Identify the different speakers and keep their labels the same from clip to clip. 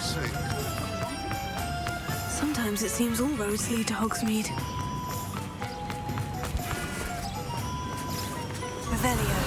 Speaker 1: sake.
Speaker 2: Sometimes it seems all roads lead to Hogsmeade. Revelio.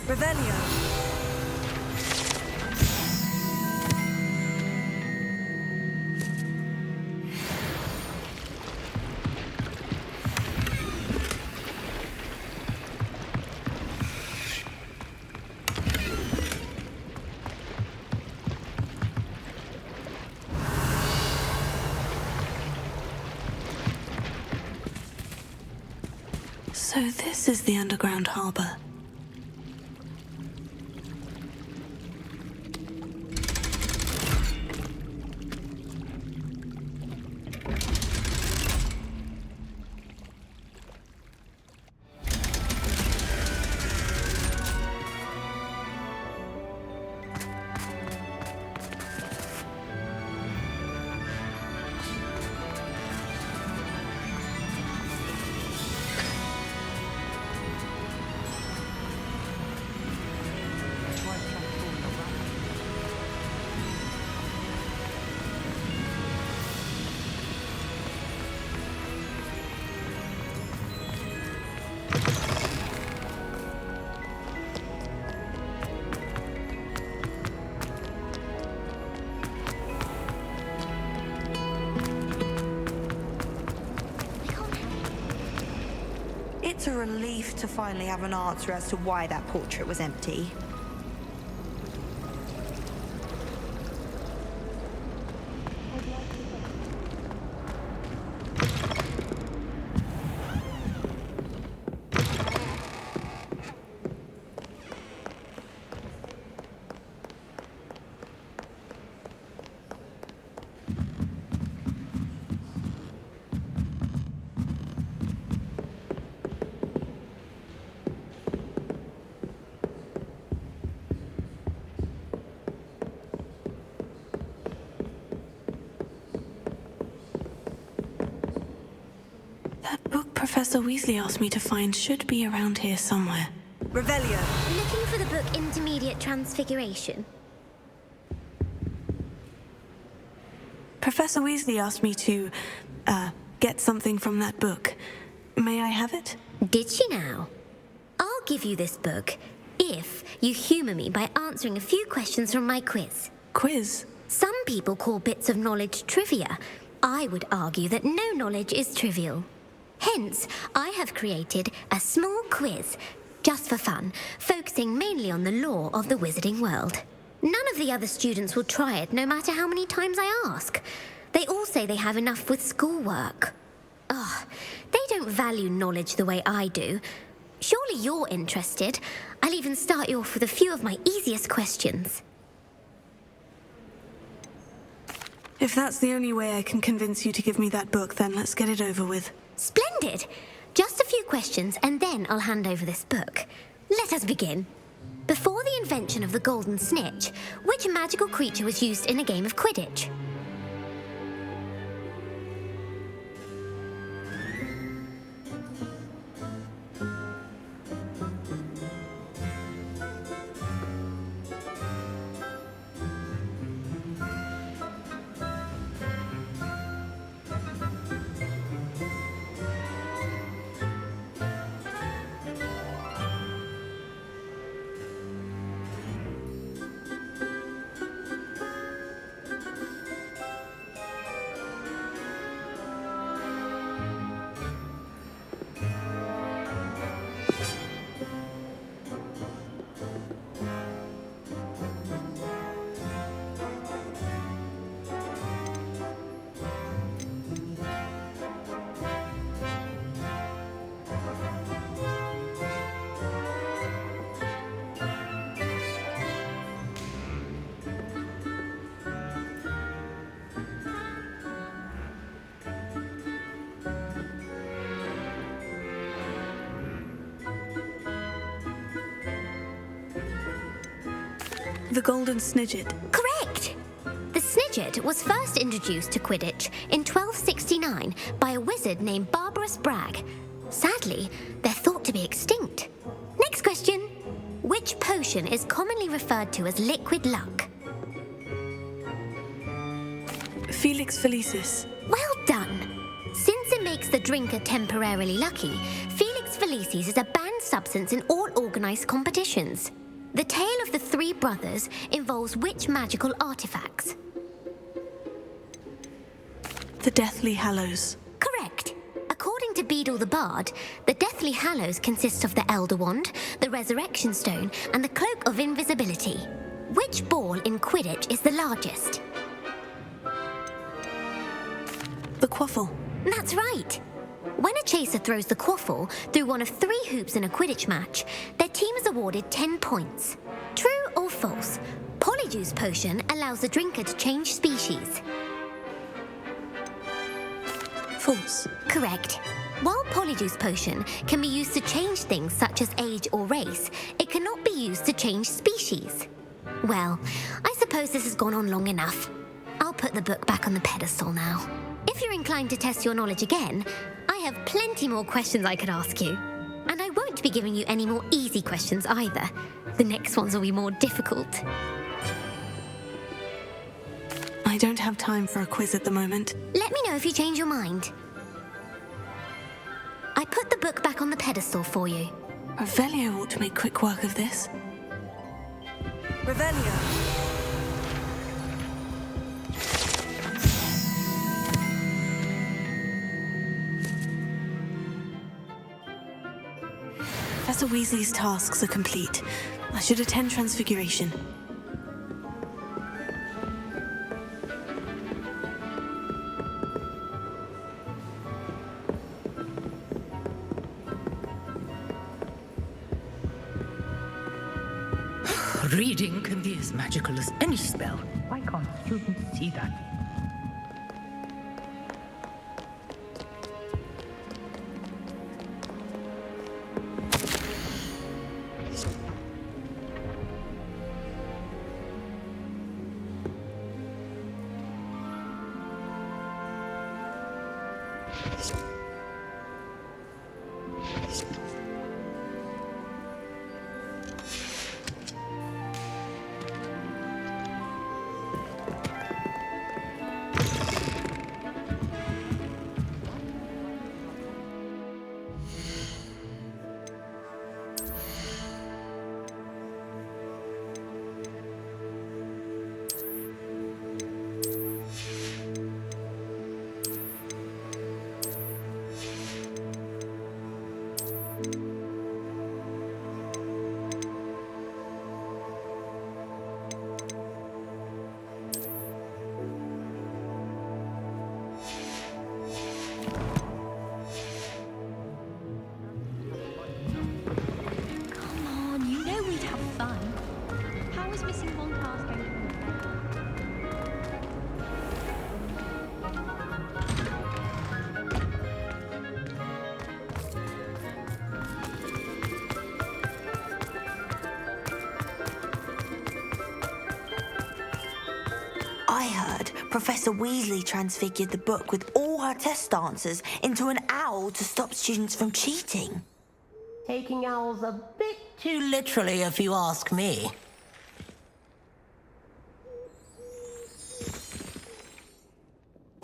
Speaker 2: Revelio. So this is the underground harbour.
Speaker 3: It's a relief to finally have an answer as to why that portrait was empty.
Speaker 2: Professor Weasley asked me to find should be around here somewhere.
Speaker 3: Revelio.
Speaker 4: Looking for the book Intermediate Transfiguration?
Speaker 2: Professor Weasley asked me to, get something from that book. May I have it?
Speaker 4: Did she now? I'll give you this book if you humour me by answering a few questions from my quiz.
Speaker 2: Quiz?
Speaker 4: Some people call bits of knowledge trivia. I would argue that no knowledge is trivial. Hence, I have created a small quiz, just for fun, focusing mainly on the lore of the wizarding world. None of the other students will try it, no matter how many times I ask. They all say they have enough with schoolwork. Ugh, they don't value knowledge the way I do. Surely you're interested. I'll even start you off with a few of my easiest questions.
Speaker 2: If that's the only way I can convince you to give me that book, then let's get it over with.
Speaker 4: Splendid! Just a few questions, and then I'll hand over this book. Let us begin. Before the invention of the golden snitch, which magical creature was used in a game of Quidditch?
Speaker 2: The golden snidget.
Speaker 4: Correct! The snidget was first introduced to Quidditch in 1269 by a wizard named Barbarous Bragg. Sadly, they're thought to be extinct. Next question. Which potion is commonly referred to as liquid luck?
Speaker 2: Felix Felicis.
Speaker 4: Well done! Since it makes the drinker temporarily lucky, Felix Felicis is a banned substance in all organised competitions. The tale of the three brothers involves which magical artifacts?
Speaker 2: The Deathly Hallows.
Speaker 4: Correct. According to Beadle the Bard, the Deathly Hallows consists of the Elder Wand, the Resurrection Stone, and the Cloak of Invisibility. Which ball in Quidditch is the largest?
Speaker 2: The Quaffle.
Speaker 4: That's right. When a chaser throws the quaffle through one of 3 hoops in a Quidditch match, their team is awarded 10 points. True or false? Polyjuice Potion allows the drinker to change species.
Speaker 2: False.
Speaker 4: Correct. While Polyjuice Potion can be used to change things such as age or race, it cannot be used to change species. Well, I suppose this has gone on long enough. I'll put the book back on the pedestal now. If you're inclined to test your knowledge again, I have plenty more questions I could ask you. And I won't be giving you any more easy questions either. The next ones will be more difficult.
Speaker 2: I don't have time for a quiz at the moment.
Speaker 4: Let me know if you change your mind. I put the book back on the pedestal for you.
Speaker 2: Revelio ought to make quick work of this.
Speaker 3: Revelio.
Speaker 2: Professor Weasley's tasks are complete. I should attend Transfiguration.
Speaker 1: Reading can be as magical as any spell. Why can't students see that?
Speaker 3: Professor Weasley transfigured the book with all her test answers into an owl to stop students from cheating.
Speaker 5: Taking owls a bit too literally, if you ask me.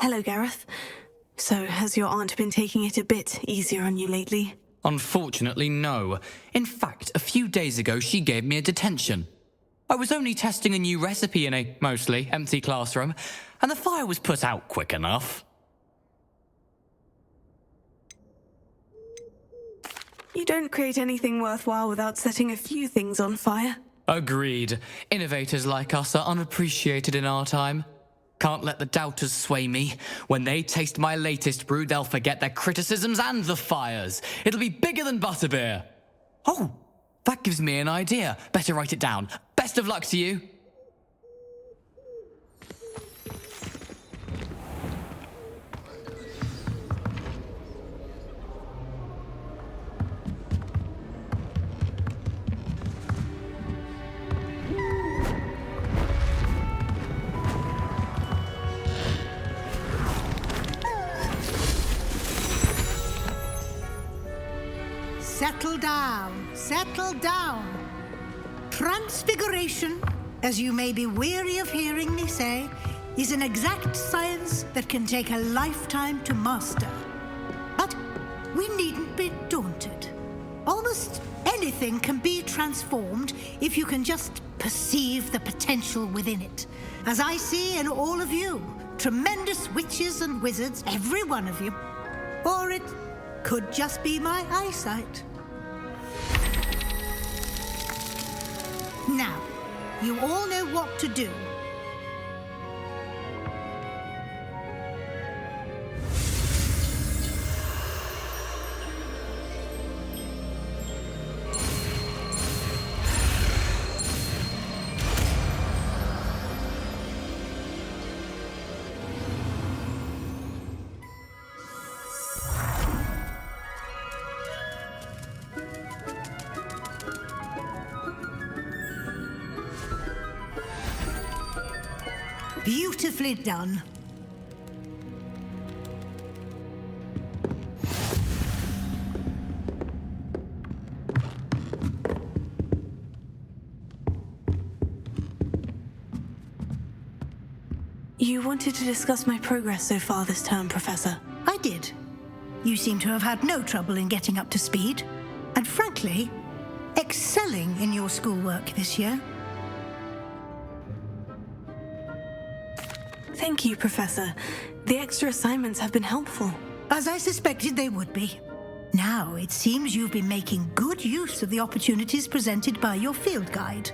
Speaker 2: Hello, Gareth. So, has your aunt been taking it a bit easier on you lately?
Speaker 6: Unfortunately, no. In fact, a few days ago, she gave me a detention. I was only testing a new recipe in a mostly empty classroom, and the fire was put out quick enough.
Speaker 2: You don't create anything worthwhile without setting a few things on fire.
Speaker 6: Agreed. Innovators like us are unappreciated in our time. Can't let the doubters sway me. When they taste my latest brew, they'll forget their criticisms and the fires. It'll be bigger than butterbeer. Oh, that gives me an idea. Better write it down. Best of luck to you.
Speaker 7: Settle down, settle down. Transfiguration, as you may be weary of hearing me say, is an exact science that can take a lifetime to master. But we needn't be daunted. Almost anything can be transformed if you can just perceive the potential within it. As I see in all of you, tremendous witches and wizards, every one of you. Or it could just be my eyesight. Now, you all know what to do. Beautifully done.
Speaker 2: You wanted to discuss my progress so far this term, Professor.
Speaker 7: I did. You seem to have had no trouble in getting up to speed, and frankly, excelling in your schoolwork this year.
Speaker 2: Thank you, Professor. The extra assignments have been helpful.
Speaker 7: As I suspected they would be. Now, it seems you've been making good use of the opportunities presented by your field guide.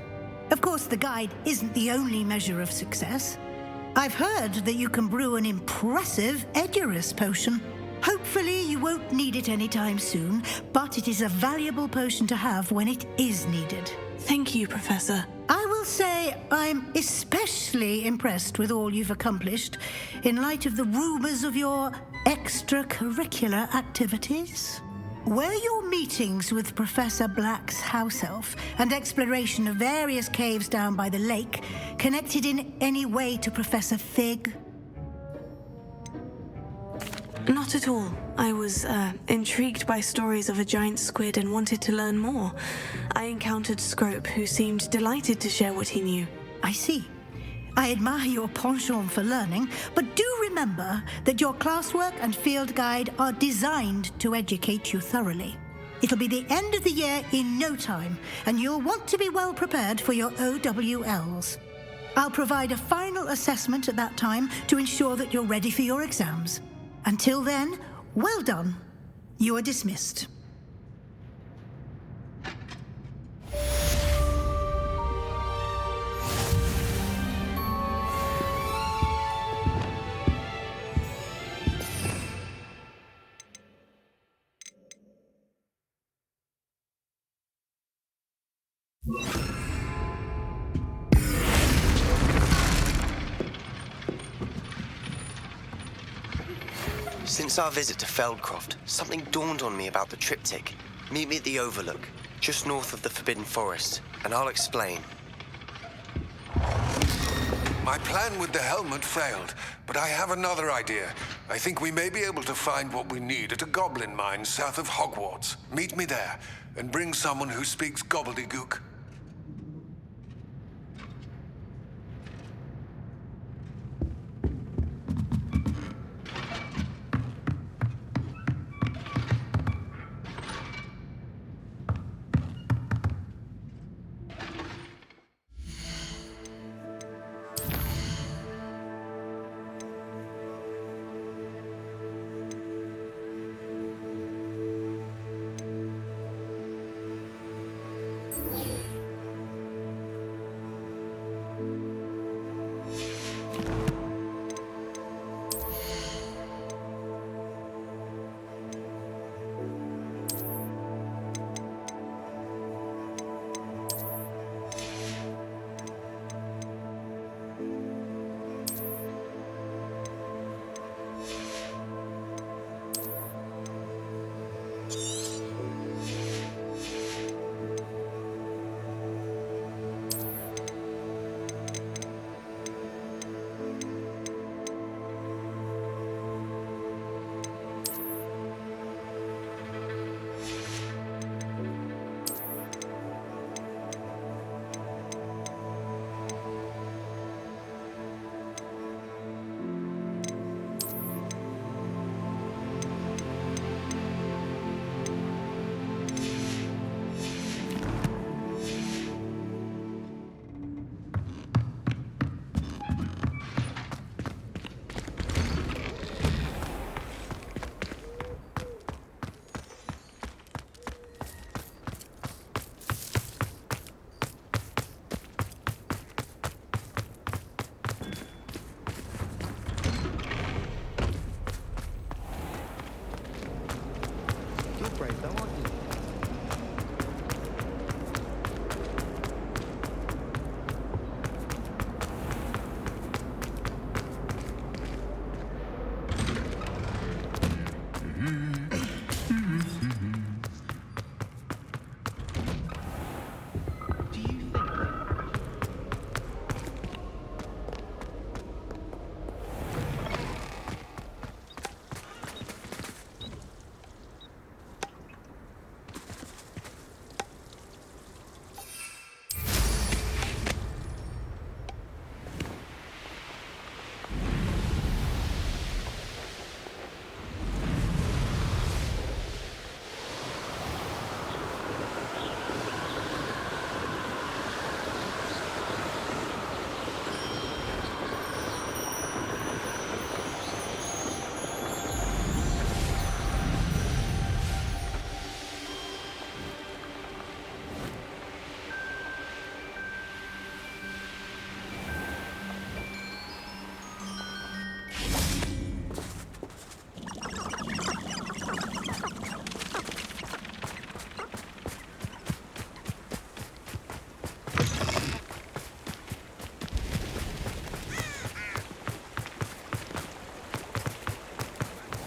Speaker 7: Of course, the guide isn't the only measure of success. I've heard that you can brew an impressive Edurus potion. Hopefully, you won't need it anytime soon, but it is a valuable potion to have when it is needed.
Speaker 2: Thank you, Professor.
Speaker 7: I will say I'm especially impressed with all you've accomplished in light of the rumors of your extracurricular activities. Were your meetings with Professor Black's house elf and exploration of various caves down by the lake connected in any way to Professor Fig?
Speaker 2: Not at all. I was intrigued by stories of a giant squid and wanted to learn more. I encountered Scrope, who seemed delighted to share what he knew.
Speaker 7: I see. I admire your penchant for learning, but do remember that your classwork and field guide are designed to educate you thoroughly. It'll be the end of the year in no time, and you'll want to be well prepared for your OWLs. I'll provide a final assessment at that time to ensure that you're ready for your exams. Until then, well done. You are dismissed.
Speaker 8: Since our visit to Feldcroft, something dawned on me about the triptych. Meet me at the Overlook, just north of the Forbidden Forest, and I'll explain.
Speaker 9: My plan with the helmet failed, but I have another idea. I think we may be able to find what we need at a goblin mine south of Hogwarts. Meet me there, and bring someone who speaks gobbledygook.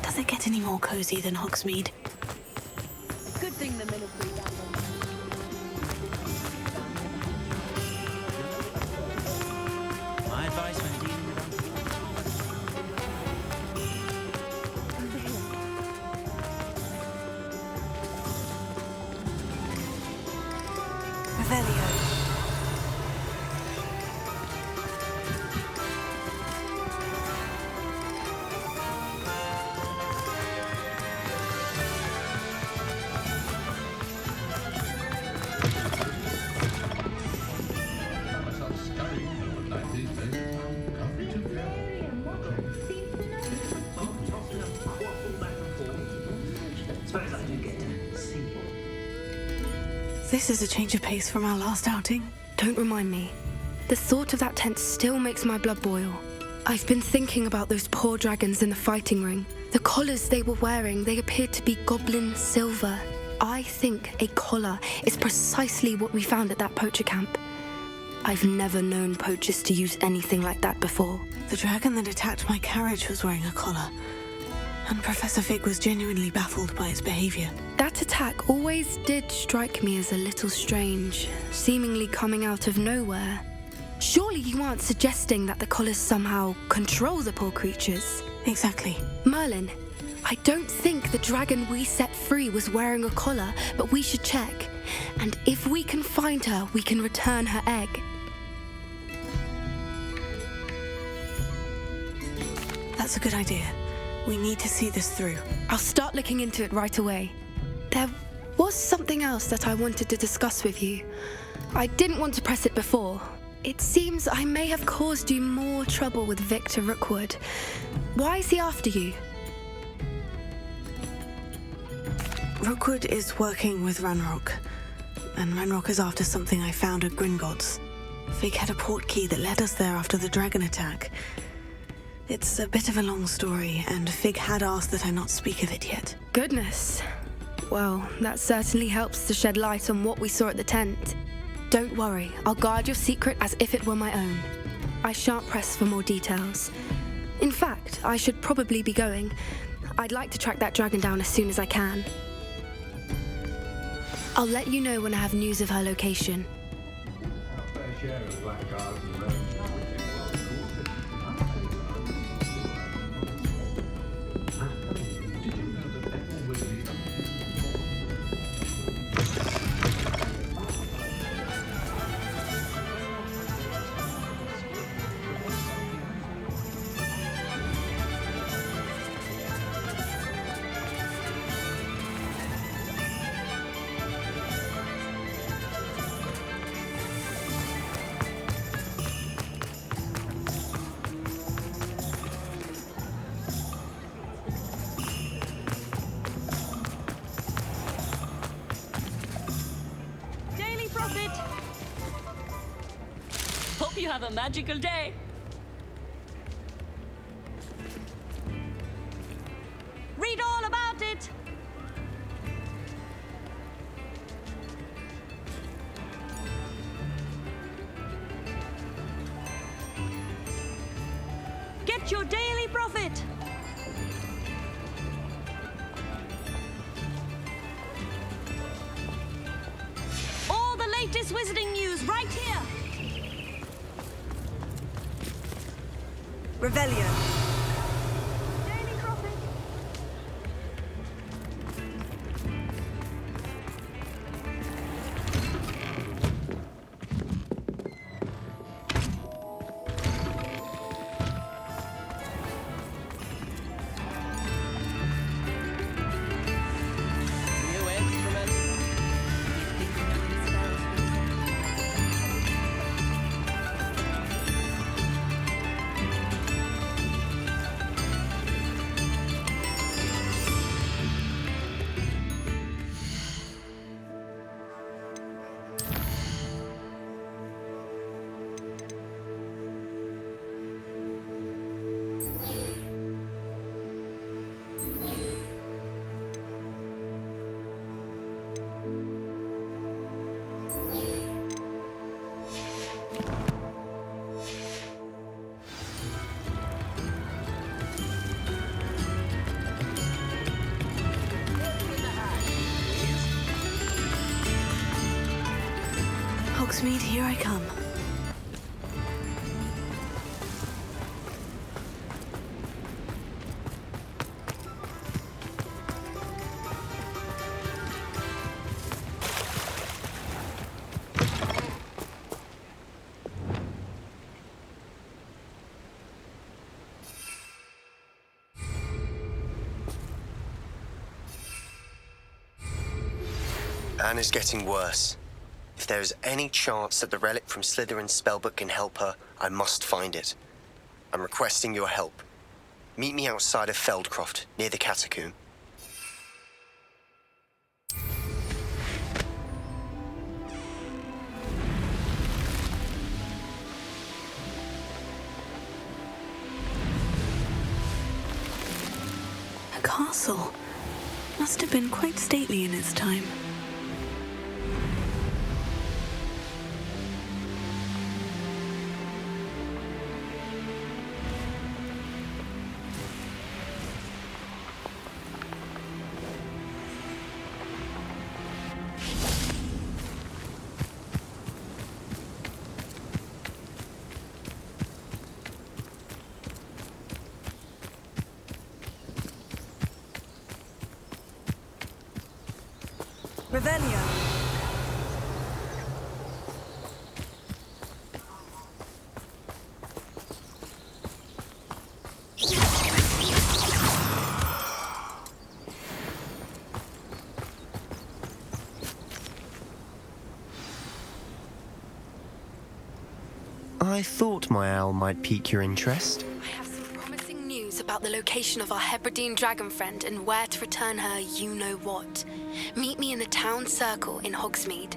Speaker 2: Does it get any more cozy than Hogsmeade?
Speaker 10: Good thing the military
Speaker 11: My advice when dealing with
Speaker 2: Revelio. This is a change of pace from our last outing.
Speaker 12: Don't remind me. The thought of that tent still makes my blood boil. I've been thinking about those poor dragons in the fighting ring. The collars they were wearing, they appeared to be goblin silver. I think a collar is precisely what we found at that poacher camp. I've never known poachers to use anything like that before.
Speaker 2: The dragon that attacked my carriage was wearing a collar, and Professor Fig was genuinely baffled by its behavior.
Speaker 12: That attack always did strike me as a little strange, seemingly coming out of nowhere. Surely you aren't suggesting that the collars somehow control the poor creatures?
Speaker 2: Exactly.
Speaker 12: Merlin, I don't think the dragon we set free was wearing a collar, but we should check. And if we can find her, we can return her egg.
Speaker 2: That's a good idea. We need to see this through.
Speaker 12: I'll start looking into it right away. There was something else that I wanted to discuss with you. I didn't want to press it before. It seems I may have caused you more trouble with Victor Rookwood. Why is he after you?
Speaker 2: Rookwood is working with Ranrock, and Ranrock is after something I found at Gringotts. Fig had a port key that led us there after the dragon attack. It's a bit of a long story, and Fig had asked that I not speak of it yet.
Speaker 12: Goodness. Well, that certainly helps to shed light on what we saw at the tent. Don't worry, I'll guard your secret as if it were my own. I shan't press for more details. In fact, I should probably be going. I'd like to track that dragon down as soon as I can. I'll let you know when I have news of her location.
Speaker 10: Hope you have a magical day. Read all about it. Get your daily profit. All the latest wizarding news right here.
Speaker 2: Revelio.
Speaker 10: Daily profit.
Speaker 5: New instrument.
Speaker 2: Hogsmeade, here I come.
Speaker 8: Anna's getting worse. If there is any chance that the relic from Slytherin's spellbook can help her, I must find it. I'm requesting your help. Meet me outside of Feldcroft, near the catacomb.
Speaker 2: A castle. Must have been quite stately in its time. Revelio.
Speaker 8: I thought my owl might pique your interest.
Speaker 12: I have some promising news about the location of our Hebridean dragon friend and where to return her you-know-what. Meet me in the town circle in Hogsmeade.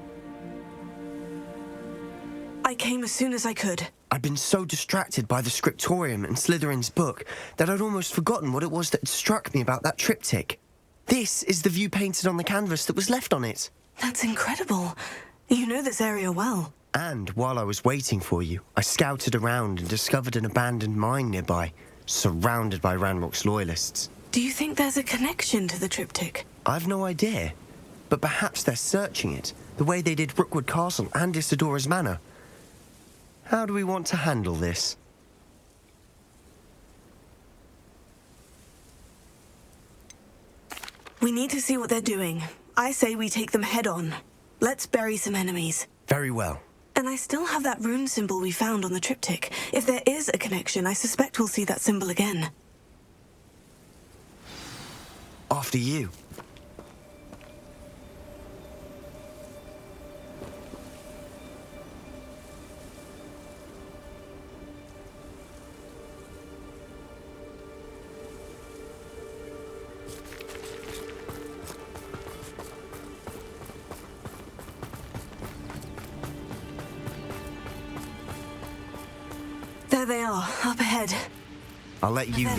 Speaker 2: I came as soon as I could.
Speaker 8: I'd been so distracted by the scriptorium and Slytherin's book that I'd almost forgotten what it was that had struck me about that triptych. This is the view painted on the canvas that was left on it.
Speaker 2: That's incredible. You know this area well.
Speaker 8: And while I was waiting for you, I scouted around and discovered an abandoned mine nearby, surrounded by Ranrock's loyalists.
Speaker 2: Do you think there's a connection to the triptych?
Speaker 8: I've no idea, but perhaps they're searching it, the way they did Rookwood Castle and Isidora's Manor. How do we want to handle this?
Speaker 2: We need to see what they're doing. I say we take them head on. Let's bury some enemies.
Speaker 8: Very well.
Speaker 2: And I still have that rune symbol we found on the triptych. If there is a connection, I suspect we'll see that symbol again.
Speaker 8: After you.
Speaker 2: There they are, up ahead.
Speaker 8: I'll let you lead.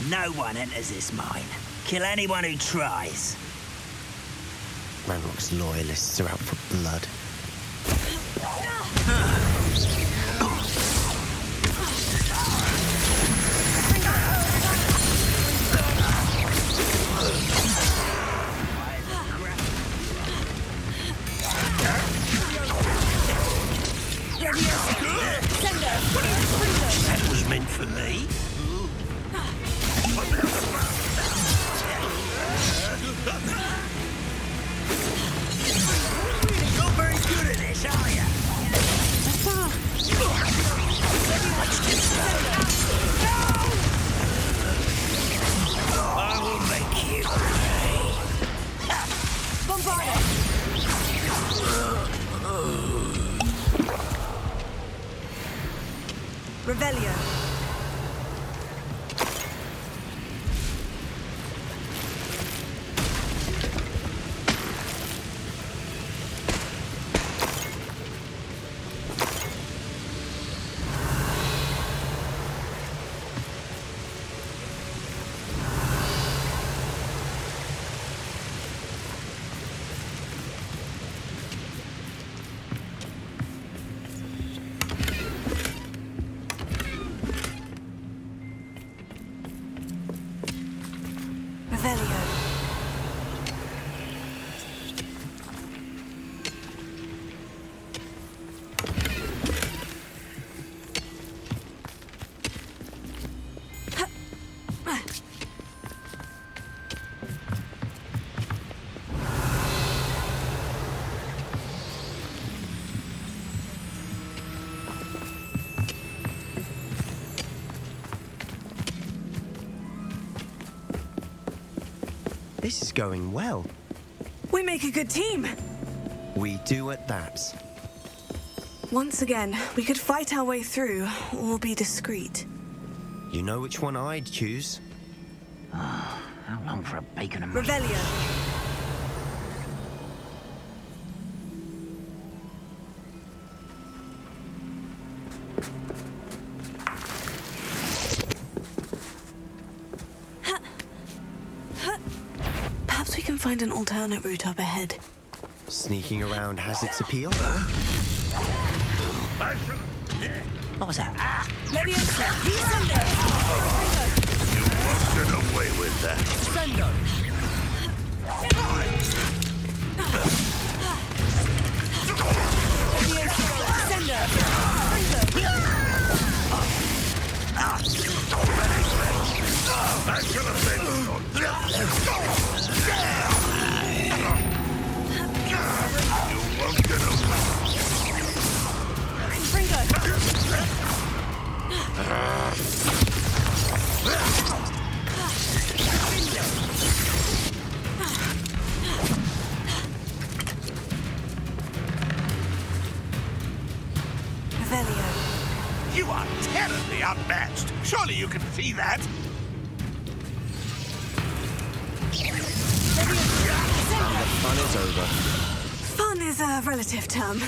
Speaker 11: No one enters this mine. Kill anyone who tries.
Speaker 8: Ranrock's loyalists are out for blood.
Speaker 11: That was meant for me. You're not very good at this, are you? I will make you pay.
Speaker 10: Bombard!
Speaker 2: Revelio. Revelio.
Speaker 8: This is going well.
Speaker 2: We make a good team.
Speaker 8: We do at that.
Speaker 2: Once again, we could fight our way through, or be discreet.
Speaker 8: You know which one I'd choose.
Speaker 11: How long for a bacon and
Speaker 2: Revelio. Perhaps we can find an alternate route up ahead.
Speaker 8: Sneaking around has its appeal.
Speaker 11: What was that?
Speaker 10: Maybe it's
Speaker 11: You won't get away with that.
Speaker 10: Sendo! Sendo!
Speaker 13: You are terribly outmatched. Surely you can see that.
Speaker 8: And the fun is over.
Speaker 2: Fun is a relative term.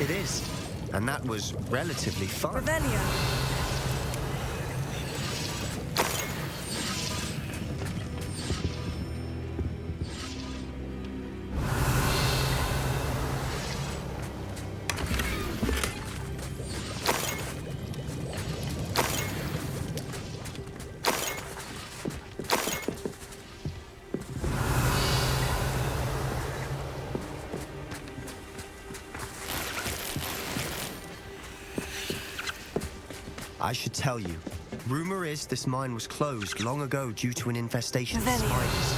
Speaker 8: It is. And that was relatively fun.
Speaker 2: Revelio.
Speaker 8: I should tell you. Rumor is this mine was closed long ago due to an infestation of spiders.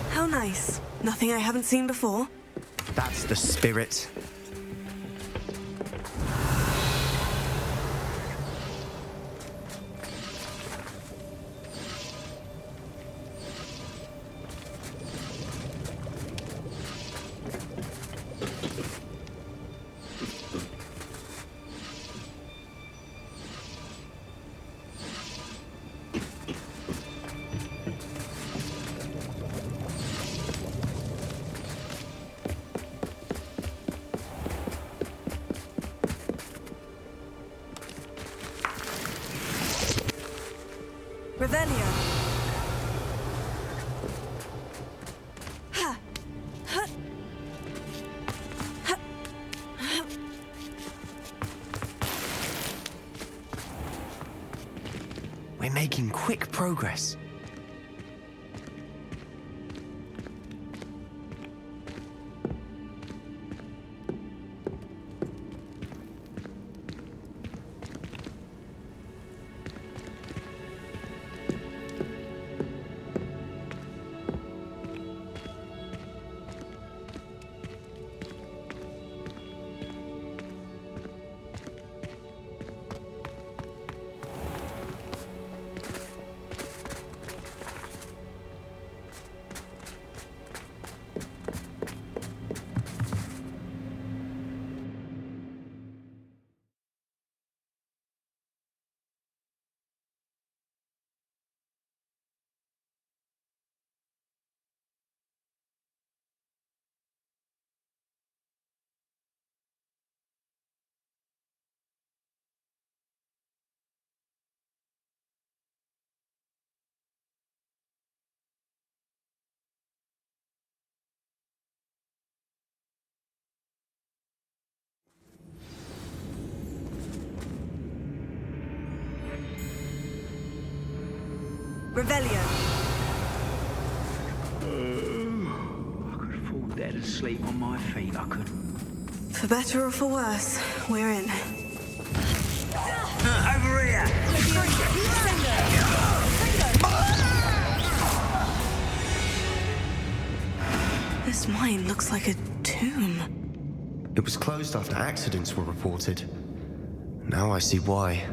Speaker 2: How nice. Nothing I haven't seen before.
Speaker 8: That's the spirit.
Speaker 2: Revelio. Ha. Ha. Ha. Ha.
Speaker 8: We're making quick progress.
Speaker 2: Revelio.
Speaker 11: I could fall dead asleep on my feet, I could.
Speaker 2: For better or for worse, we're in.
Speaker 11: Over here!
Speaker 2: This mine looks like a tomb.
Speaker 8: It was closed after accidents were reported. Now I see why.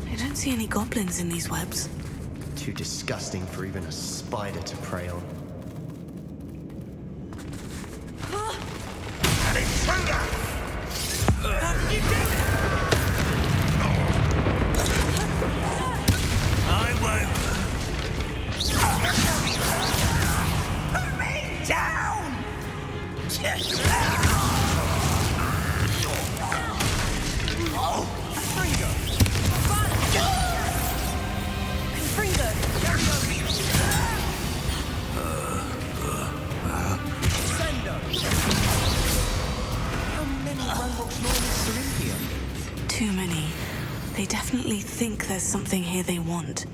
Speaker 2: I don't see any goblins in these webs.
Speaker 8: Too disgusting for even a spider to prey on.
Speaker 13: An intruder!
Speaker 11: I won't. Put me down!
Speaker 2: there's something here they want.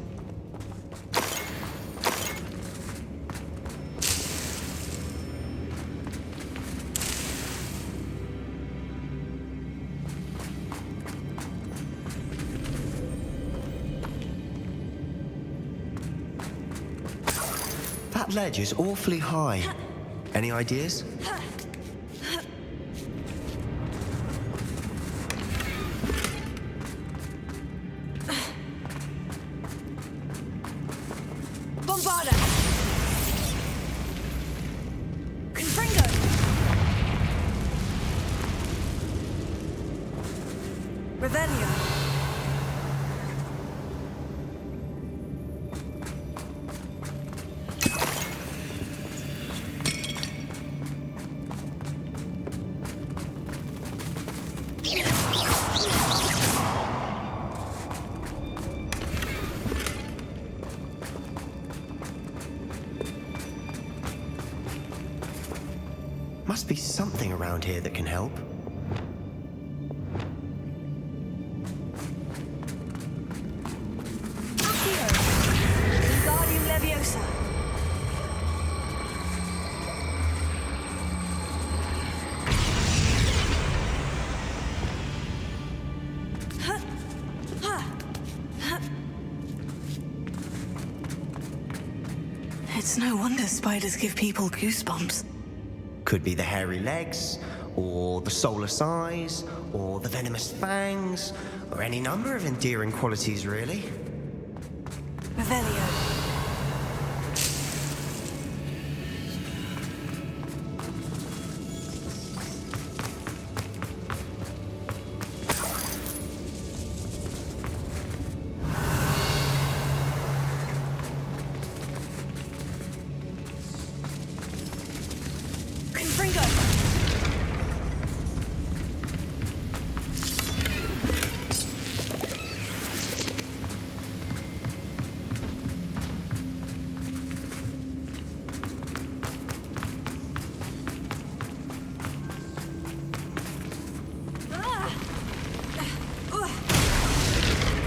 Speaker 8: That ledge is awfully high. Any ideas?
Speaker 10: Bombarda! Confringo! Revelio!
Speaker 8: Must be something around here that can help.
Speaker 10: Accio! Wingardium Leviosa!
Speaker 2: It's no wonder spiders give people goosebumps.
Speaker 8: Could be the hairy legs, or the soulless eyes, or the venomous fangs, or any number of endearing qualities, really.
Speaker 2: Revelio.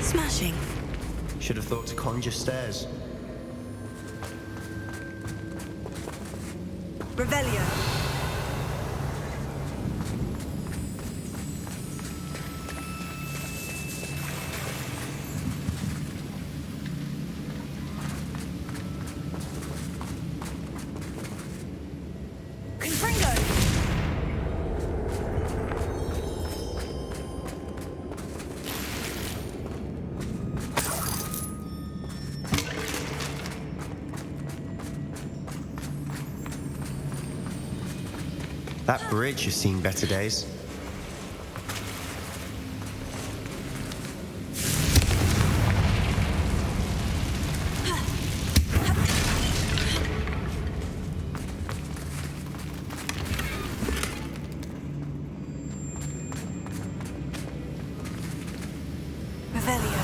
Speaker 2: Smashing.
Speaker 8: Should have thought to conjure stairs.
Speaker 10: Revelio! Confringo!
Speaker 8: That bridge has seen better days.
Speaker 2: Revelio.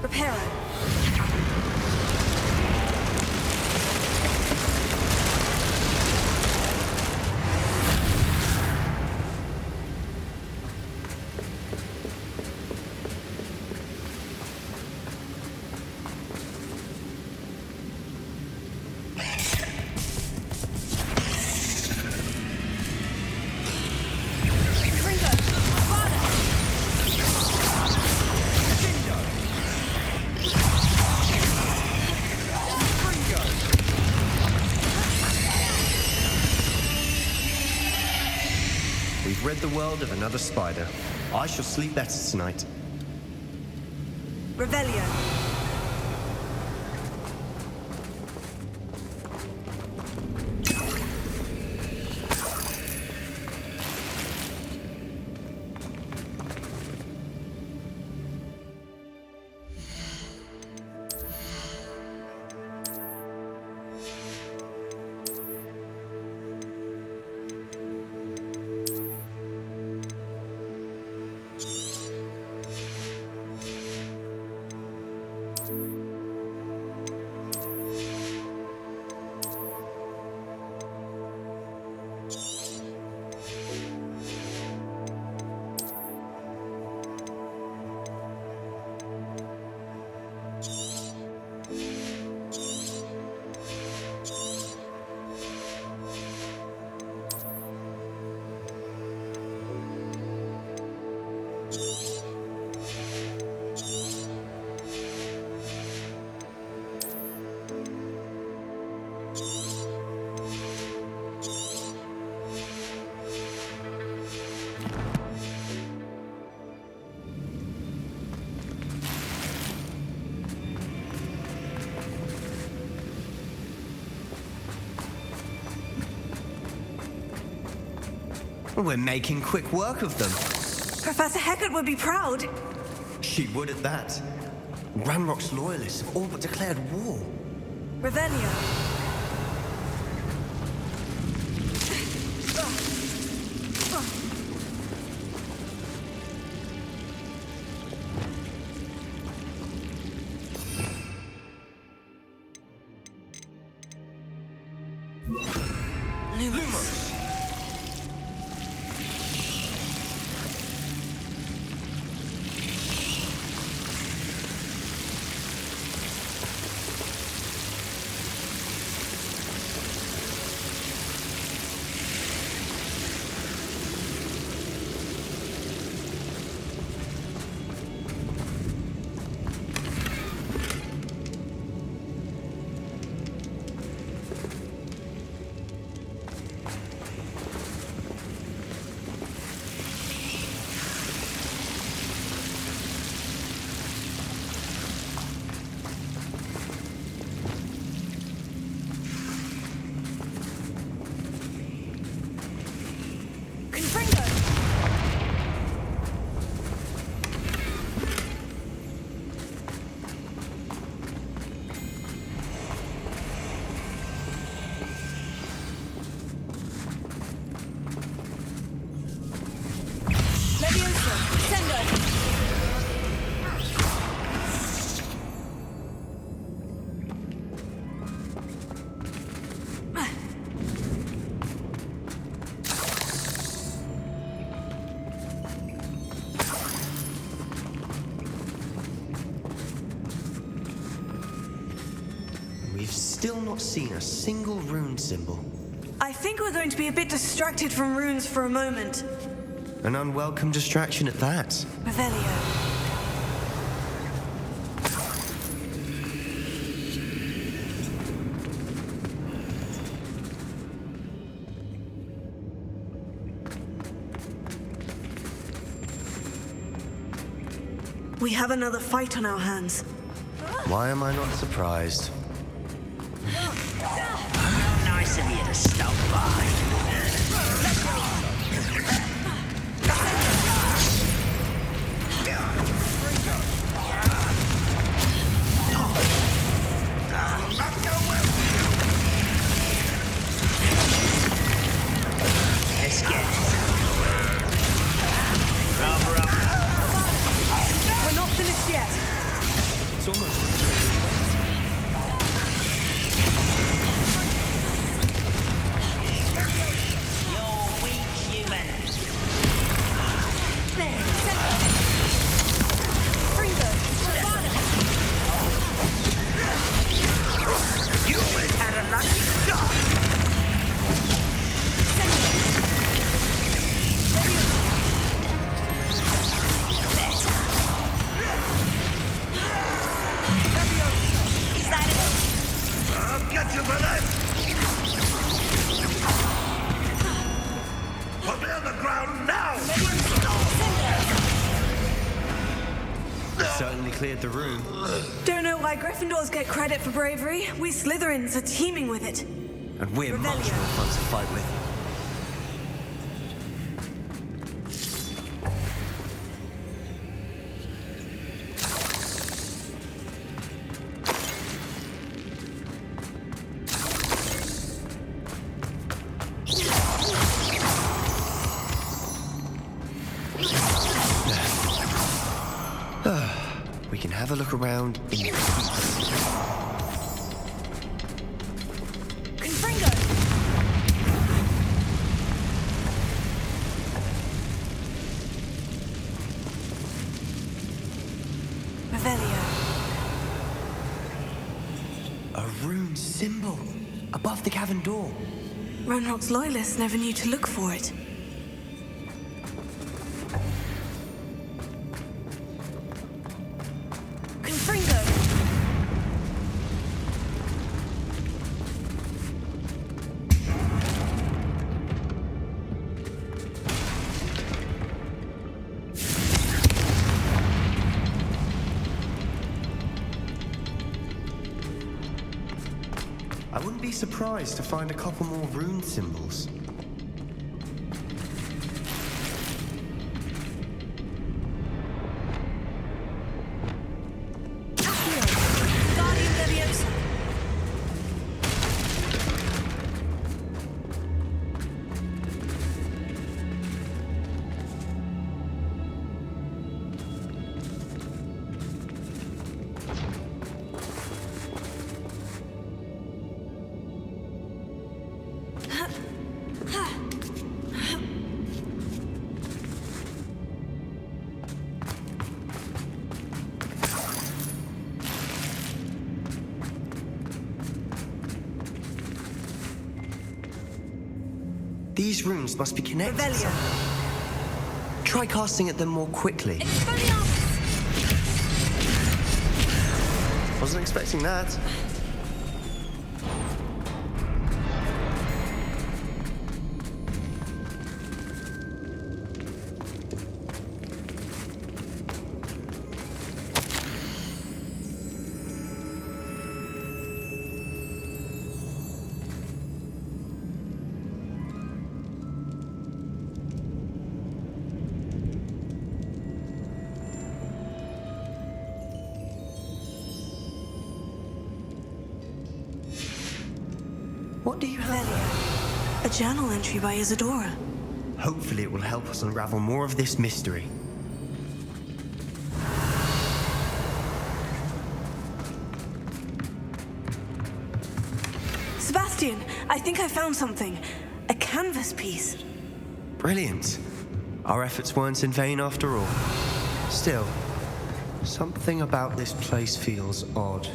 Speaker 10: Reparo!
Speaker 8: We've rid the world of another spider. I shall sleep better tonight.
Speaker 10: Revelio!
Speaker 8: We're making quick work of them.
Speaker 2: Professor Hecat would be proud.
Speaker 8: She would at that. Ranrock's loyalists have all but declared war.
Speaker 2: Revelio.
Speaker 8: Still not seen a single rune symbol.
Speaker 2: I think we're going to be a bit distracted from runes for a moment.
Speaker 8: An unwelcome distraction at that.
Speaker 2: Revelio. We have another fight on our hands.
Speaker 8: Why am I not surprised?
Speaker 11: Nice of you to stop by. Let's get it. Rubber up.
Speaker 2: We're not finished yet.
Speaker 8: It's almost... Certainly cleared the room.
Speaker 2: Don't know why Gryffindors get credit for bravery. We Slytherins are teeming with it.
Speaker 8: And we're much more fun to fight with. We can have a look around in peace.
Speaker 2: Confringo! Revelio.
Speaker 8: A rune symbol above the cavern door.
Speaker 2: Ranrock's loyalists never knew to look for it.
Speaker 8: I wouldn't be surprised to find a couple more rune symbols. These runes must be connected.
Speaker 2: Revelio.
Speaker 8: Try casting at them more quickly. Wasn't expecting that. What do you have?
Speaker 2: A journal entry by Isadora.
Speaker 8: Hopefully it will help us unravel more of this mystery.
Speaker 2: Sebastian, I think I found something. A canvas piece.
Speaker 8: Brilliant. Our efforts weren't in vain after all. Still, something about this place feels odd.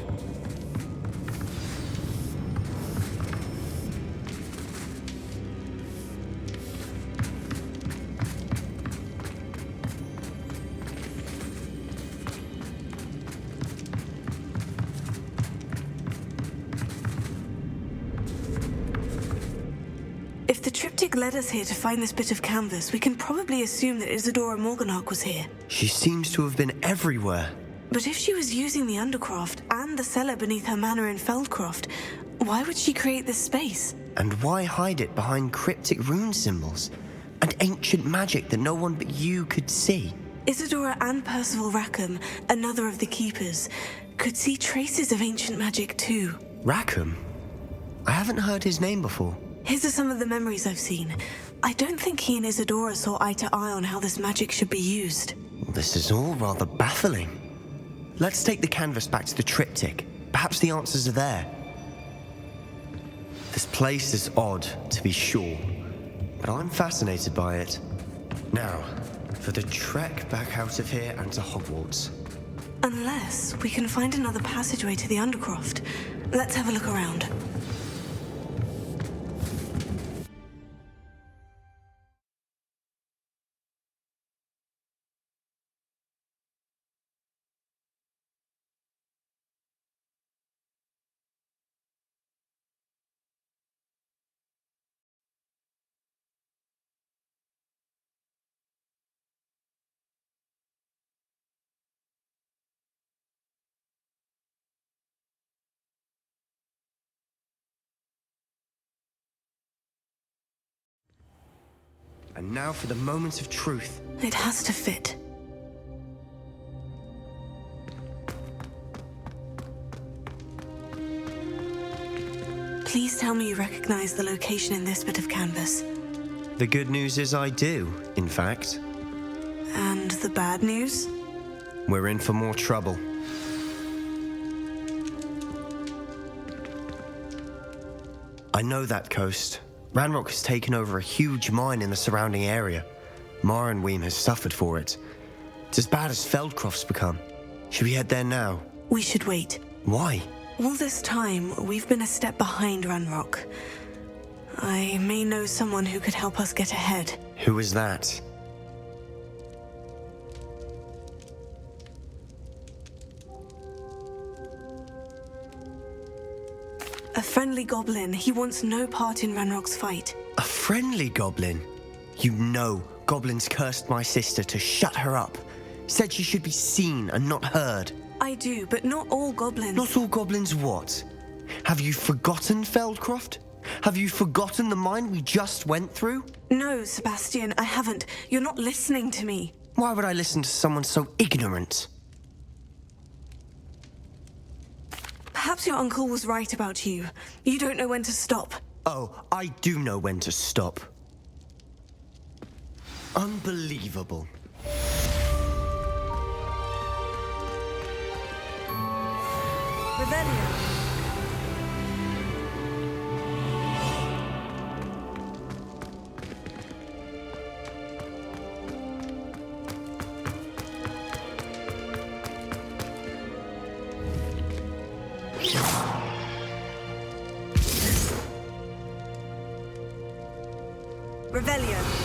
Speaker 2: If the triptych led us here to find this bit of canvas, we can probably assume that Isadora Morganach was here.
Speaker 8: She seems to have been everywhere.
Speaker 2: But if she was using the Undercroft and the cellar beneath her manor in Feldcroft, why would she create this space?
Speaker 8: And why hide it behind cryptic rune symbols and ancient magic that no one but you could see?
Speaker 2: Isadora and Percival Rackham, another of the Keepers, could see traces of ancient magic too.
Speaker 8: Rackham? I haven't heard his name before.
Speaker 2: His are some of the memories I've seen. I don't think he and Isadora saw eye to eye on how this magic should be used.
Speaker 8: This is all rather baffling. Let's take the canvas back to the triptych. Perhaps the answers are there. This place is odd, to be sure, but I'm fascinated by it. Now, for the trek back out of here and to Hogwarts.
Speaker 2: Unless we can find another passageway to the Undercroft. Let's have a look around.
Speaker 8: And now for the moment of truth.
Speaker 2: It has to fit. Please tell me you recognize the location in this bit of canvas.
Speaker 8: The good news is I do, in fact.
Speaker 2: And the bad news?
Speaker 8: We're in for more trouble. I know that coast. Ranrock has taken over a huge mine in the surrounding area. Mornweem has suffered for it. It's as bad as Feldcroft's become. Should we head there now?
Speaker 2: We should wait.
Speaker 8: Why?
Speaker 2: All this time, we've been a step behind Ranrock. I may know someone who could help us get ahead.
Speaker 8: Who is that?
Speaker 2: A friendly goblin. He wants no part in Ranrock's fight.
Speaker 8: A friendly goblin? You know goblins cursed my sister to shut her up. Said she should be seen and not heard.
Speaker 2: I do, but not all goblins.
Speaker 8: Not all goblins what? Have you forgotten Feldcroft? Have you forgotten the mine we just went through?
Speaker 2: No, Sebastian, I haven't. You're not listening to me.
Speaker 8: Why would I listen to someone so ignorant?
Speaker 2: Perhaps your uncle was right about you. You don't know when to stop.
Speaker 8: Oh, I do know when to stop. Unbelievable.
Speaker 2: Revelio. Revelio.